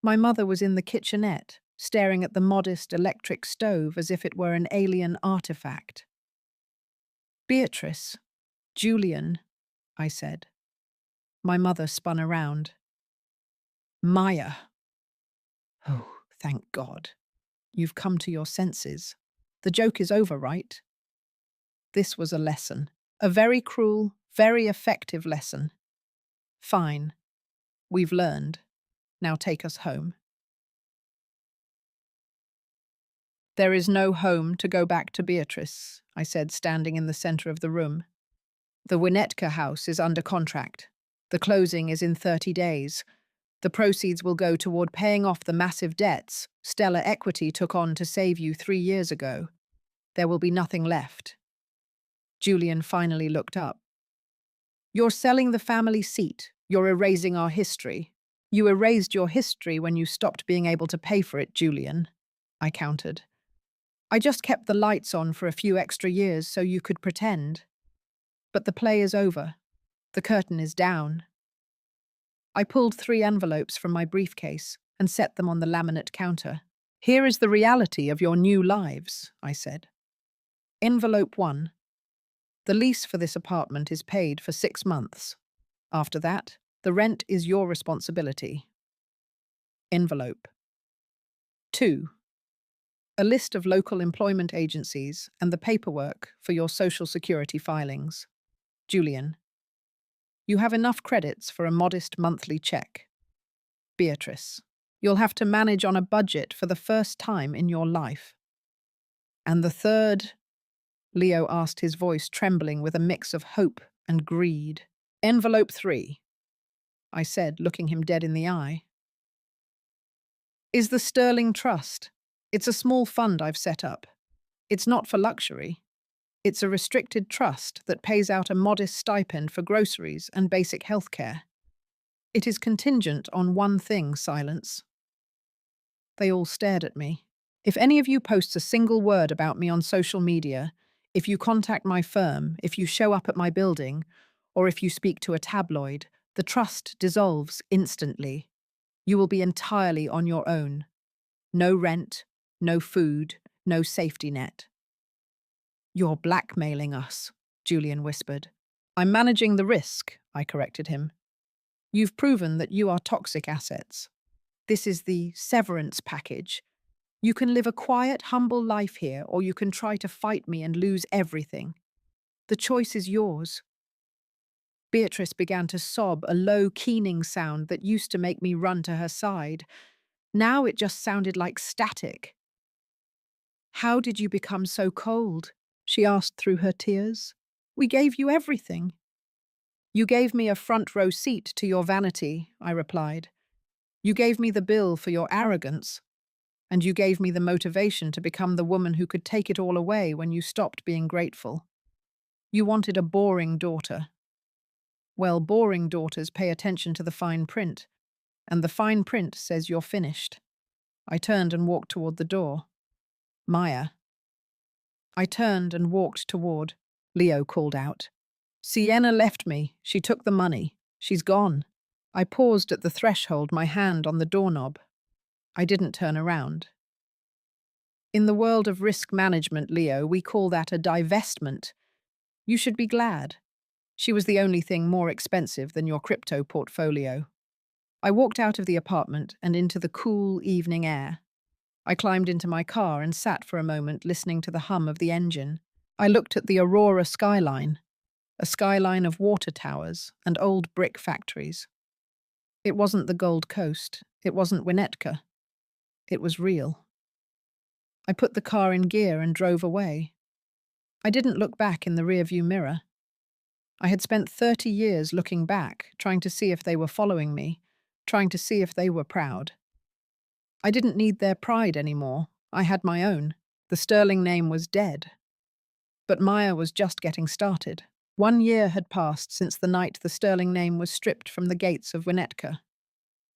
My mother was in the kitchenette, staring at the modest electric stove as if it were an alien artifact. "Beatrice, Julian," I said. My mother spun around. "Maya." "Oh, thank God. You've come to your senses. The joke is over, right?" This was a lesson. A very cruel, very effective lesson. "Fine. We've learned. Now take us home." "There is no home to go back to, Beatrice," I said, standing in the center of the room. "The Winnetka house is under contract. The closing is in 30 days. The proceeds will go toward paying off the massive debts Stellar Equity took on to save you 3 years ago. There will be nothing left." Julian finally looked up. "You're selling the family seat. You're erasing our history." "You erased your history when you stopped being able to pay for it, Julian," I countered. "I just kept the lights on for a few extra years so you could pretend. But the play is over. The curtain is down." I pulled 3 envelopes from my briefcase and set them on the laminate counter. "Here is the reality of your new lives," I said. Envelope 1. The lease for this apartment is paid for 6 months. After that, the rent is your responsibility. Envelope 2. A list of local employment agencies and the paperwork for your Social Security filings. Julian. You have enough credits for a modest monthly check. Beatrice. You'll have to manage on a budget for the first time in your life. And the third? Leo asked, his voice trembling with a mix of hope and greed. Envelope 3. I said, looking him dead in the eye. Is the Sterling Trust. It's a small fund I've set up. It's not for luxury. It's a restricted trust that pays out a modest stipend for groceries and basic health care. It is contingent on one thing, silence. They all stared at me. If any of you posts a single word about me on social media, if you contact my firm, if you show up at my building, or if you speak to a tabloid, the trust dissolves instantly. You will be entirely on your own. No rent, no food, no safety net. You're blackmailing us, Julian whispered. I'm managing the risk, I corrected him. You've proven that you are toxic assets. This is the severance package. You can live a quiet, humble life here, or you can try to fight me and lose everything. The choice is yours. Beatrice began to sob, a low, keening sound that used to make me run to her side. Now it just sounded like static. How did you become so cold? She asked through her tears. We gave you everything. You gave me a front row seat to your vanity, I replied. You gave me the bill for your arrogance. And you gave me the motivation to become the woman who could take it all away when you stopped being grateful. You wanted a boring daughter. Well, boring daughters pay attention to the fine print, and the fine print says you're finished. I turned and walked toward the door. Maya. I turned and walked toward. Leo called out. Sienna left me. She took the money. She's gone. I paused at the threshold, my hand on the doorknob. I didn't turn around. In the world of risk management, Leo, we call that a divestment. You should be glad. She was the only thing more expensive than your crypto portfolio. I walked out of the apartment and into the cool evening air. I climbed into my car and sat for a moment listening to the hum of the engine. I looked at the Aurora skyline, a skyline of water towers and old brick factories. It wasn't the Gold Coast. It wasn't Winnetka. It was real. I put the car in gear and drove away. I didn't look back in the rearview mirror. I had spent 30 years looking back, trying to see if they were following me, trying to see if they were proud. I didn't need their pride anymore. I had my own. The Sterling name was dead. But Maya was just getting started. 1 year had passed since the night the Sterling name was stripped from the gates of Winnetka.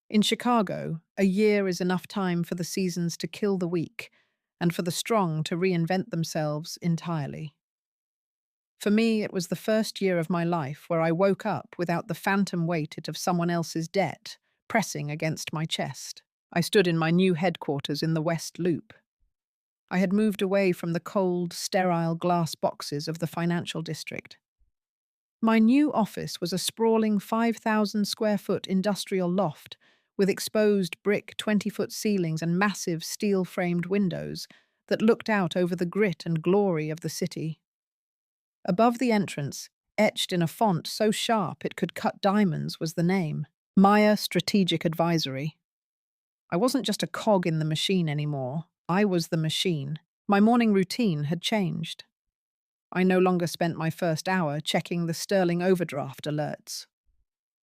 In Chicago, a year is enough time for the seasons to kill the weak and for the strong to reinvent themselves entirely. For me, it was the first year of my life where I woke up without the phantom weight of someone else's debt pressing against my chest. I stood in my new headquarters in the West Loop. I had moved away from the cold, sterile glass boxes of the financial district. My new office was a sprawling 5,000 square foot industrial loft with exposed brick 20-foot ceilings and massive steel-framed windows that looked out over the grit and glory of the city. Above the entrance, etched in a font so sharp it could cut diamonds, was the name, Maya Strategic Advisory. I wasn't just a cog in the machine anymore. I was the machine. My morning routine had changed. I no longer spent my first hour checking the Sterling overdraft alerts.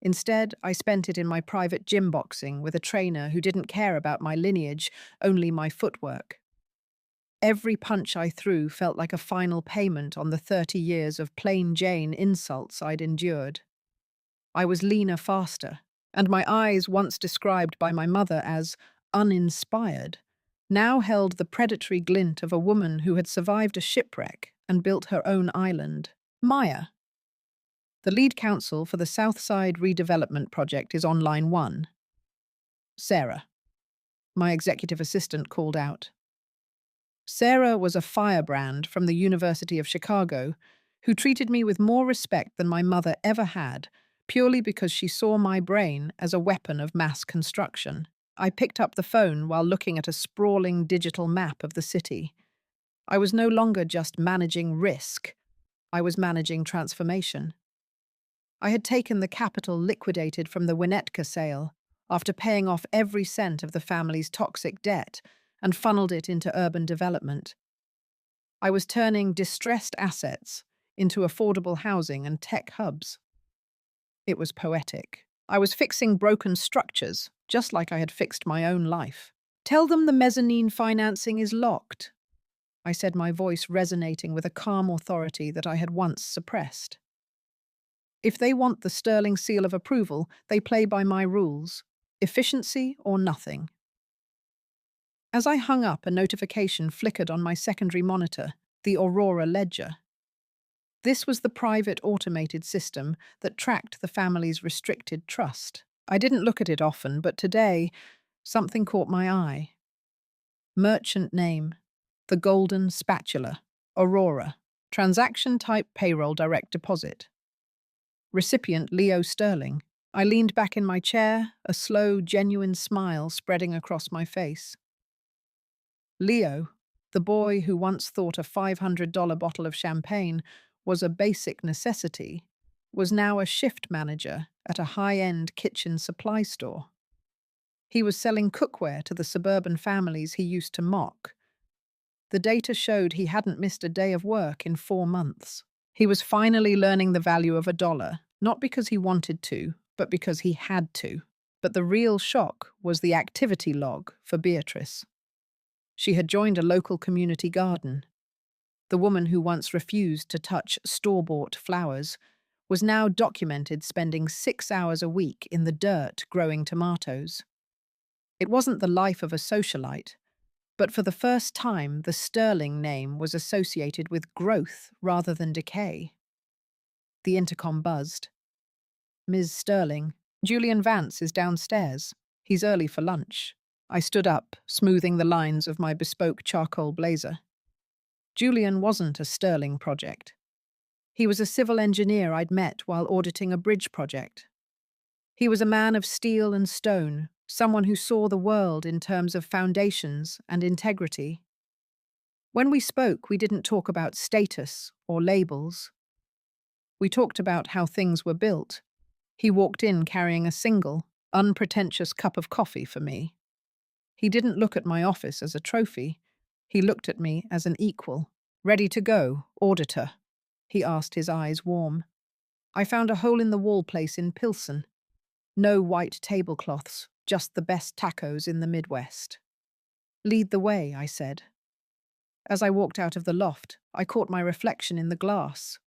Instead, I spent it in my private gym boxing with a trainer who didn't care about my lineage, only my footwork. Every punch I threw felt like a final payment on the 30 years of plain Jane insults I'd endured. I was leaner, faster, and my eyes, once described by my mother as uninspired, now held the predatory glint of a woman who had survived a shipwreck and built her own island. Maya. The lead counsel for the Southside Redevelopment Project is on line 1. Sarah. My executive assistant called out. Sarah was a firebrand from the University of Chicago who treated me with more respect than my mother ever had, purely because she saw my brain as a weapon of mass construction. I picked up the phone while looking at a sprawling digital map of the city. I was no longer just managing risk. I was managing transformation. I had taken the capital liquidated from the Winnetka sale after paying off every cent of the family's toxic debt and funneled it into urban development. I was turning distressed assets into affordable housing and tech hubs. It was poetic. I was fixing broken structures, just like I had fixed my own life. Tell them the mezzanine financing is locked, I said, my voice resonating with a calm authority that I had once suppressed. If they want the Sterling seal of approval, they play by my rules. Efficiency or nothing. As I hung up, a notification flickered on my secondary monitor, the Aurora ledger. This was the private automated system that tracked the family's restricted trust. I didn't look at it often, but today, something caught my eye. Merchant name, the Golden Spatula, Aurora. Transaction type, payroll direct deposit. Recipient, Leo Sterling. I leaned back in my chair, a slow, genuine smile spreading across my face. Leo, the boy who once thought a $500 bottle of champagne was a basic necessity, was now a shift manager at a high-end kitchen supply store. He was selling cookware to the suburban families he used to mock. The data showed he hadn't missed a day of work in 4 months. He was finally learning the value of $1, not because he wanted to, but because he had to. But the real shock was the activity log for Beatrice. She had joined a local community garden. The woman who once refused to touch store-bought flowers was now documented spending 6 hours a week in the dirt growing tomatoes. It wasn't the life of a socialite, but for the first time, the Sterling name was associated with growth rather than decay. The intercom buzzed. Ms. Sterling, Julian Vance is downstairs. He's early for lunch. I stood up, smoothing the lines of my bespoke charcoal blazer. Julian wasn't a Sterling project. He was a civil engineer I'd met while auditing a bridge project. He was a man of steel and stone, someone who saw the world in terms of foundations and integrity. When we spoke, we didn't talk about status or labels. We talked about how things were built. He walked in carrying a single, unpretentious cup of coffee for me. He didn't look at my office as a trophy. He looked at me as an equal. "Ready to go, auditor?" he asked, his eyes warm. I found a hole-in-the-wall place in Pilsen. No white tablecloths, just the best tacos in the Midwest. "Lead the way," I said. As I walked out of the loft, I caught my reflection in the glass.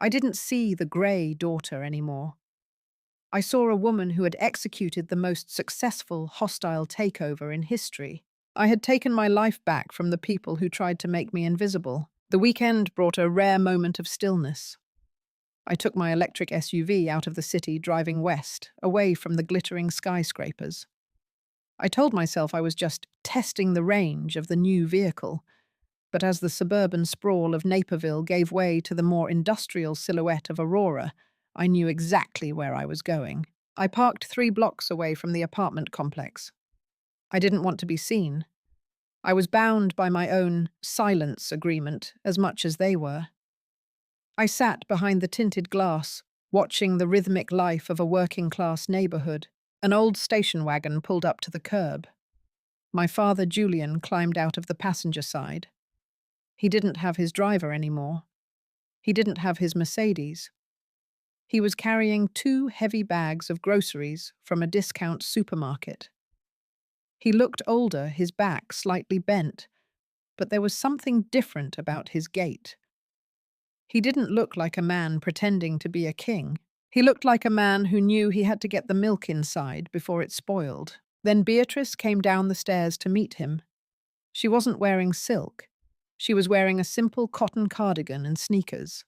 I didn't see the grey daughter anymore. I saw a woman who had executed the most successful hostile takeover in history. I had taken my life back from the people who tried to make me invisible. The weekend brought a rare moment of stillness. I took my electric SUV out of the city, driving west, away from the glittering skyscrapers. I told myself I was just testing the range of the new vehicle, but as the suburban sprawl of Naperville gave way to the more industrial silhouette of Aurora, I knew exactly where I was going. I parked 3 blocks away from the apartment complex. I didn't want to be seen. I was bound by my own silence agreement as much as they were. I sat behind the tinted glass, watching the rhythmic life of a working-class neighborhood. An old station wagon pulled up to the curb. My father, Julian, climbed out of the passenger side. He didn't have his driver anymore. He didn't have his Mercedes. He was carrying 2 heavy bags of groceries from a discount supermarket. He looked older, his back slightly bent, but there was something different about his gait. He didn't look like a man pretending to be a king. He looked like a man who knew he had to get the milk inside before it spoiled. Then Beatrice came down the stairs to meet him. She wasn't wearing silk. She was wearing a simple cotton cardigan and sneakers.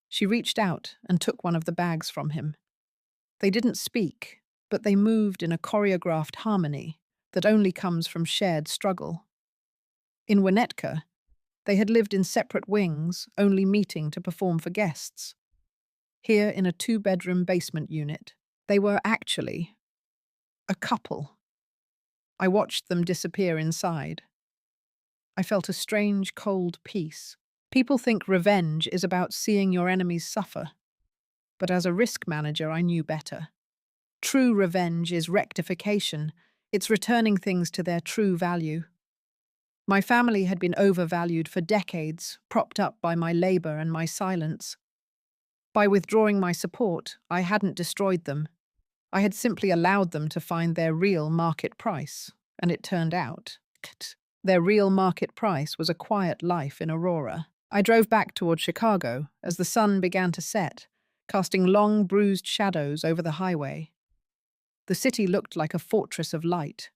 She reached out and took one of the bags from him. They didn't speak, but they moved in a choreographed harmony that only comes from shared struggle. In Winnetka, they had lived in separate wings, only meeting to perform for guests. Here, in a 2-bedroom basement unit, they were actually a couple. I watched them disappear inside. I felt a strange, cold peace. People think revenge is about seeing your enemies suffer. But as a risk manager, I knew better. True revenge is rectification. It's returning things to their true value. My family had been overvalued for decades, propped up by my labor and my silence. By withdrawing my support, I hadn't destroyed them. I had simply allowed them to find their real market price, and it turned out their real market price was a quiet life in Aurora. I drove back toward Chicago as the sun began to set, casting long, bruised shadows over the highway. The city looked like a fortress of light.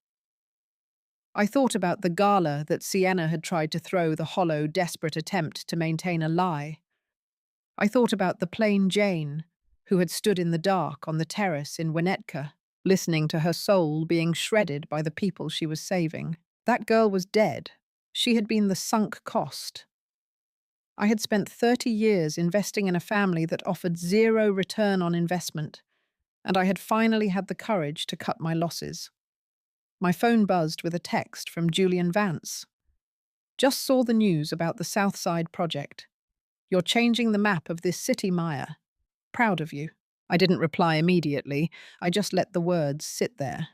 I thought about the gala that Sienna had tried to throw, the hollow, desperate attempt to maintain a lie. I thought about the plain Jane, who had stood in the dark on the terrace in Winnetka, listening to her soul being shredded by the people she was saving. That girl was dead. She had been the sunk cost. I had spent 30 years investing in a family that offered 0 return on investment, and I had finally had the courage to cut my losses. My phone buzzed with a text from Julian Vance. "Just saw the news about the South Side project. You're changing the map of this city, Maya. Proud of you." I didn't reply immediately. I just let the words sit there.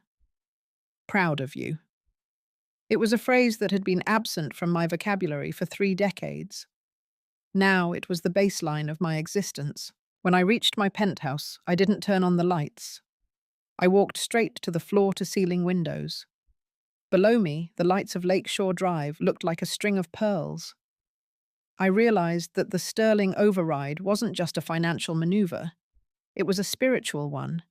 Proud of you. It was a phrase that had been absent from my vocabulary for 3 decades. Now it was the baseline of my existence. When I reached my penthouse, I didn't turn on the lights. I walked straight to the floor-to-ceiling windows. Below me, the lights of Lakeshore Drive looked like a string of pearls. I realized that the Sterling override wasn't just a financial maneuver. It was a spiritual one.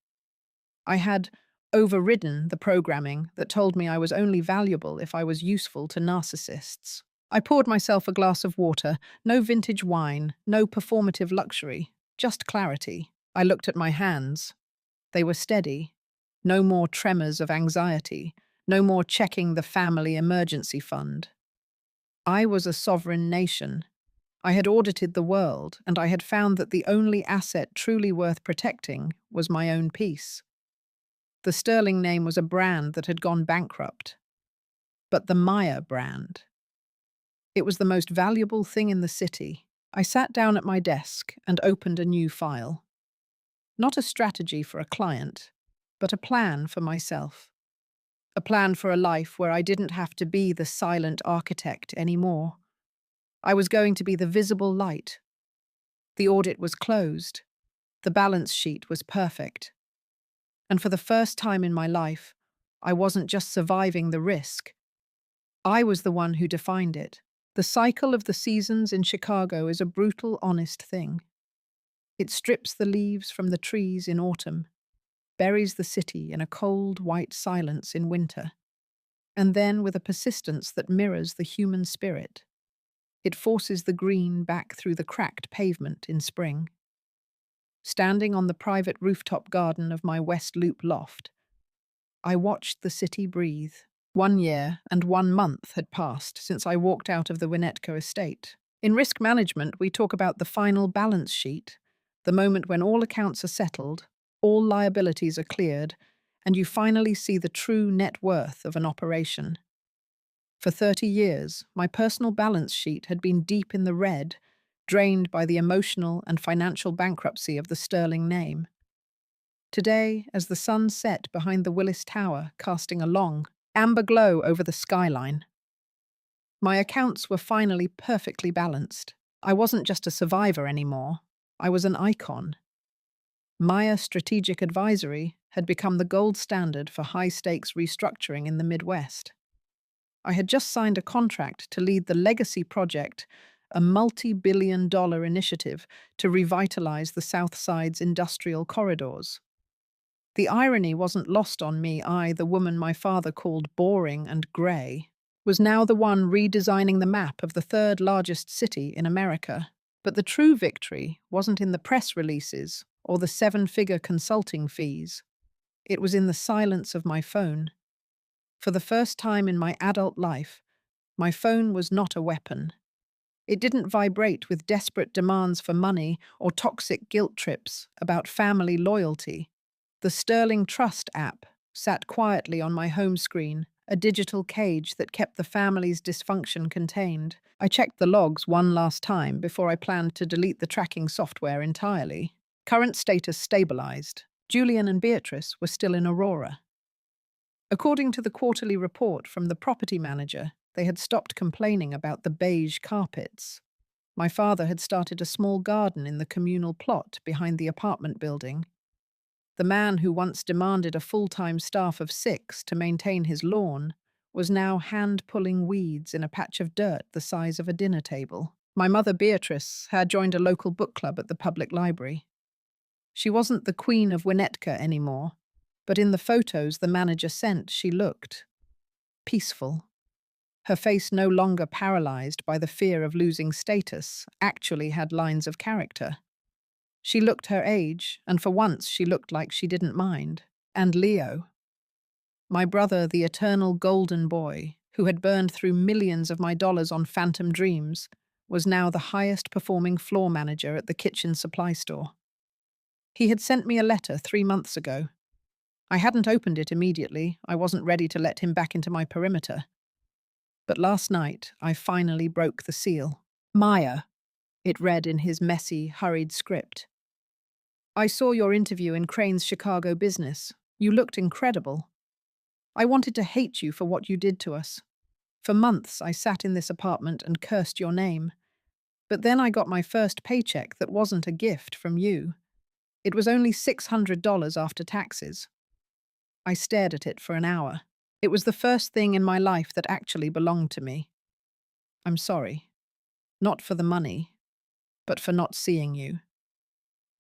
I had overridden the programming that told me I was only valuable if I was useful to narcissists. I poured myself a glass of water, no vintage wine, no performative luxury, just clarity. I looked at my hands. They were steady. No more tremors of anxiety, no more checking the family emergency fund. I was a sovereign nation. I had audited the world, and I had found that the only asset truly worth protecting was my own peace. The Sterling name was a brand that had gone bankrupt. But the Maya brand. It was the most valuable thing in the city. I sat down at my desk and opened a new file. Not a strategy for a client, but a plan for myself. A plan for a life where I didn't have to be the silent architect anymore. I was going to be the visible light. The audit was closed. The balance sheet was perfect. And for the first time in my life, I wasn't just surviving the risk. I was the one who defined it. The cycle of the seasons in Chicago is a brutal, honest thing. It strips the leaves from the trees in autumn, buries the city in a cold, white silence in winter, and then, with a persistence that mirrors the human spirit, it forces the green back through the cracked pavement in spring. Standing on the private rooftop garden of my West Loop loft, I watched the city breathe. 1 year and 1 month had passed since I walked out of the Winnetka estate. In risk management, we talk about the final balance sheet, the moment when all accounts are settled, all liabilities are cleared, and you finally see the true net worth of an operation. For 30 years, my personal balance sheet had been deep in the red, drained by the emotional and financial bankruptcy of the Sterling name. Today, as the sun set behind the Willis Tower, casting a long, amber glow over the skyline, my accounts were finally perfectly balanced. I wasn't just a survivor anymore. I was an icon. Maya Strategic Advisory had become the gold standard for high-stakes restructuring in the Midwest. I had just signed a contract to lead the Legacy Project, a multi-billion-dollar initiative to revitalize the South Side's industrial corridors. The irony wasn't lost on me. The woman my father called boring and grey, was now the one redesigning the map of the third largest city in America. But the true victory wasn't in the press releases or the seven-figure consulting fees. It was in the silence of my phone. For the first time in my adult life, my phone was not a weapon. It didn't vibrate with desperate demands for money or toxic guilt trips about family loyalty. The Sterling Trust app sat quietly on my home screen, a digital cage that kept the family's dysfunction contained. I checked the logs one last time before I planned to delete the tracking software entirely. Current status stabilized. Julian and Beatrice were still in Aurora. According to the quarterly report from the property manager, they had stopped complaining about the beige carpets. My father had started a small garden in the communal plot behind the apartment building. The man who once demanded a full-time staff of 6 to maintain his lawn was now hand-pulling weeds in a patch of dirt the size of a dinner table. My mother, Beatrice, had joined a local book club at the public library. She wasn't the queen of Winnetka anymore, but in the photos the manager sent, she looked peaceful. Her face, no longer paralyzed by the fear of losing status, actually had lines of character. She looked her age, and for once she looked like she didn't mind. And Leo, my brother, the eternal golden boy, who had burned through millions of my dollars on phantom dreams, was now the highest-performing floor manager at the kitchen supply store. He had sent me a letter 3 months ago. I hadn't opened it immediately. I wasn't ready to let him back into my perimeter. But last night, I finally broke the seal. Maya, it read in his messy, hurried script. I saw your interview in Crane's Chicago business. You looked incredible. I wanted to hate you for what you did to us. For months, I sat in this apartment and cursed your name. But then I got my first paycheck that wasn't a gift from you. It was only $600 after taxes. I stared at it for an hour. It was the first thing in my life that actually belonged to me. I'm sorry. Not for the money, but for not seeing you.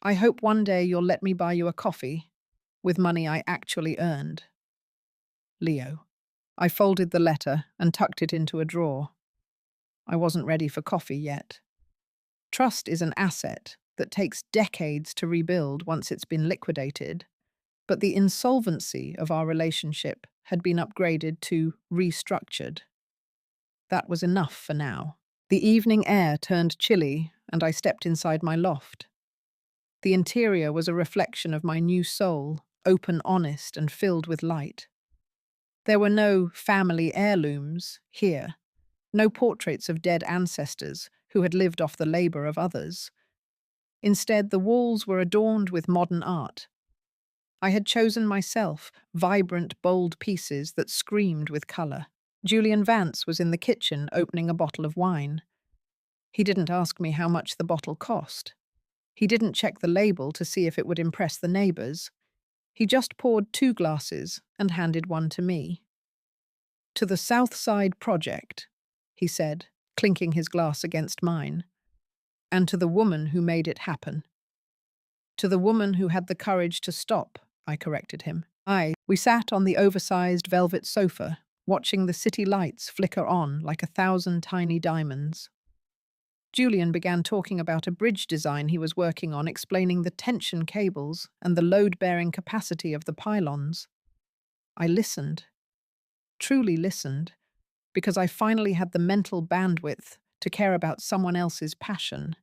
I hope one day you'll let me buy you a coffee. with money I actually earned. Leo. I folded the letter and tucked it into a drawer. I wasn't ready for coffee yet. Trust is an asset that takes decades to rebuild once it's been liquidated, but the insolvency of our relationship had been upgraded to restructured. That was enough for now. The evening air turned chilly, and I stepped inside my loft. The interior was a reflection of my new soul, open, honest, and filled with light. There were no family heirlooms here, no portraits of dead ancestors who had lived off the labor of others. Instead, the walls were adorned with modern art. I had chosen myself vibrant, bold pieces that screamed with color. Julian Vance was in the kitchen opening a bottle of wine. He didn't ask me how much the bottle cost. He didn't check the label to see if it would impress the neighbors. He just poured 2 glasses and handed one to me. "To the South Side Project," he said, clinking his glass against mine. "And to the woman who made it happen." "To the woman who had the courage to stop," I corrected him. We sat on the oversized velvet sofa, watching the city lights flicker on like 1,000 tiny diamonds. Julian began talking about a bridge design he was working on, explaining the tension cables and the load-bearing capacity of the pylons. I listened, truly listened, because I finally had the mental bandwidth to care about someone else's passion.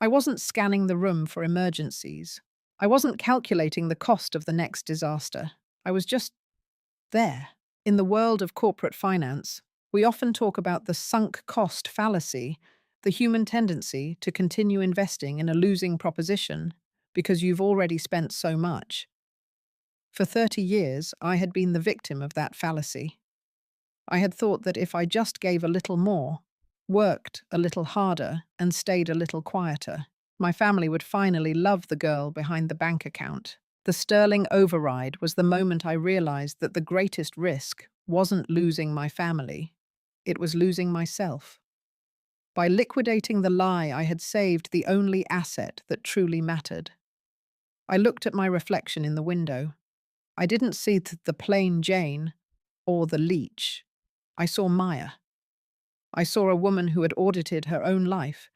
I wasn't scanning the room for emergencies. I wasn't calculating the cost of the next disaster. I was just there. In the world of corporate finance, we often talk about the sunk cost fallacy, the human tendency to continue investing in a losing proposition because you've already spent so much. For 30 years, I had been the victim of that fallacy. I had thought that if I just gave a little more, worked a little harder, and stayed a little quieter, my family would finally love the girl behind the bank account. The sterling override was the moment I realized that the greatest risk wasn't losing my family, it was losing myself. By liquidating the lie, I had saved the only asset that truly mattered. I looked at my reflection in the window. I didn't see the plain Jane or the leech. I saw Maya. I saw a woman who had audited her own life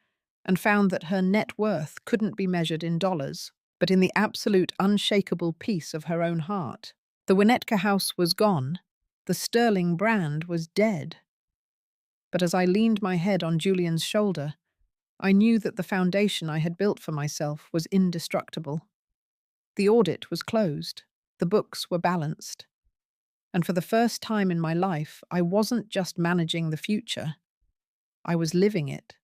and found that her net worth couldn't be measured in dollars, but in the absolute unshakable peace of her own heart. The Winnetka house was gone. The sterling brand was dead. But as I leaned my head on Julian's shoulder, I knew that the foundation I had built for myself was indestructible. The audit was closed. The books were balanced. And for the first time in my life, I wasn't just managing the future. I was living it.